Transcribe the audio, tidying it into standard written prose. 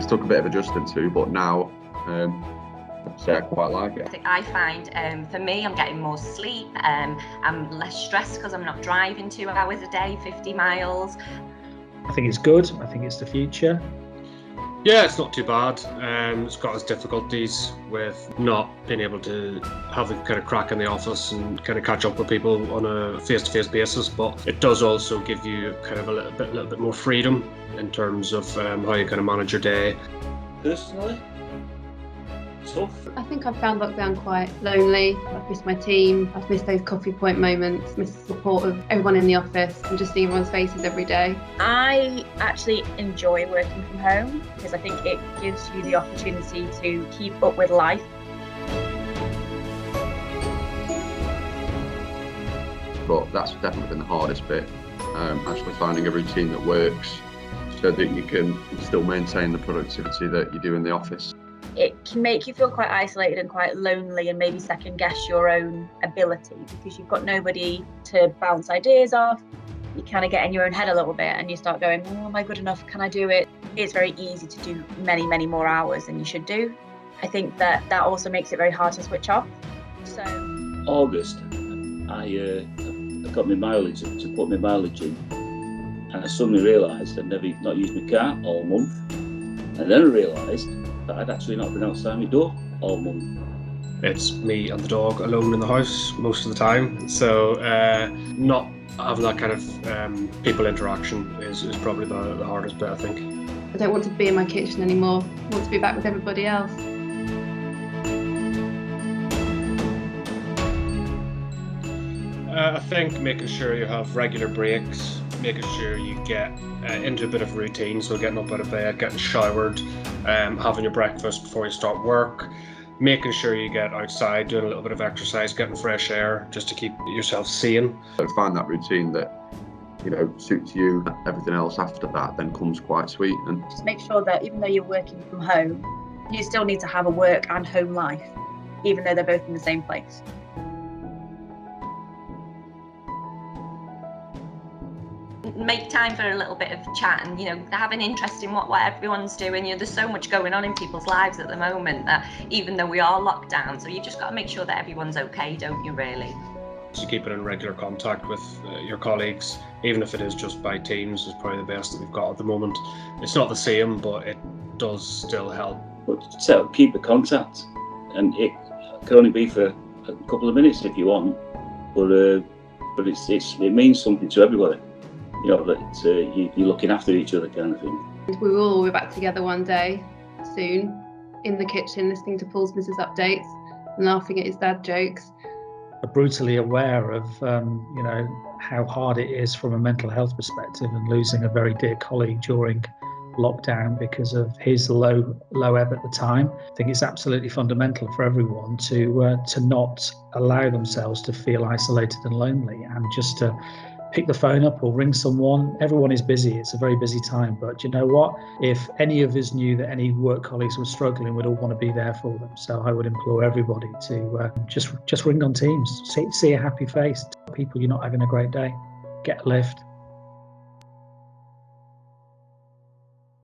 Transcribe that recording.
It's took a bit of adjusting to, but now I'd say I quite like it. I find for me, I'm getting more sleep, I'm less stressed because I'm not driving 2 hours a day, 50 miles. I think it's good. I think it's the future. Yeah, it's not too bad. It's got its difficulties with not being able to have a kind of crack in the office and kind of catch up with people on a face-to-face basis, but it does also give you kind of a little bit more freedom in terms of how you kind of manage your day. Personally, tough. I think I've found lockdown quite lonely. I've missed my team, I've missed those coffee point moments, missed the support of everyone in the office and just seeing everyone's faces every day. I actually enjoy working from home because I think it gives you the opportunity to keep up with life. But that's definitely been the hardest bit, actually finding a routine that works so that you can still maintain the productivity that you do in the office. It can make you feel quite isolated and quite lonely and maybe second guess your own ability because you've got nobody to bounce ideas off. You kind of get in your own head a little bit and you start going, oh, am I good enough? Can I do it? It's very easy to do many, many more hours than you should do. I think that also makes it very hard to switch off. So August, I got my mileage to put my mileage in, and I suddenly realised I'd never not used my car all month, and then I realised that I'd actually not been outside my door all month. It's me and the dog alone in the house most of the time, so not having that kind of people interaction is probably the hardest bit, I think. I don't want to be in my kitchen anymore. I want to be back with everybody else. I think making sure you have regular breaks, making sure you get into a bit of routine, so getting up out of bed, getting showered, having your breakfast before you start work, making sure you get outside, doing a little bit of exercise, getting fresh air, just to keep yourself sane. So find that routine that, you know, suits you. Everything else after that then comes quite sweet. And just make sure that even though you're working from home, you still need to have a work and home life, even though they're both in the same place. Make time for a little bit of chat and, you know, have an interest in what everyone's doing. You know, there's so much going on in people's lives at the moment that even though we are locked down, so you've just got to make sure that everyone's okay, don't you, really? So keeping in regular contact with your colleagues, even if it is just by Teams, is probably the best that we've got at the moment. It's not the same, but it does still help. But so keep the contact, and it can only be for a couple of minutes if you want, but it means something to everybody. You know, that you're looking after each other, kind of thing. We will all be back together one day soon, in the kitchen, listening to Paul's business updates and laughing at his dad jokes. Are brutally aware of you know, how hard it is from a mental health perspective, and losing a very dear colleague during lockdown because of his low ebb at the time. I think it's absolutely fundamental for everyone to not allow themselves to feel isolated and lonely, and just to pick the phone up or ring someone. Everyone is busy. It's a very busy time. But you know what? If any of us knew that any work colleagues were struggling, we'd all want to be there for them. So I would implore everybody to just ring on Teams. See a happy face. Tell people you're not having a great day. Get a lift.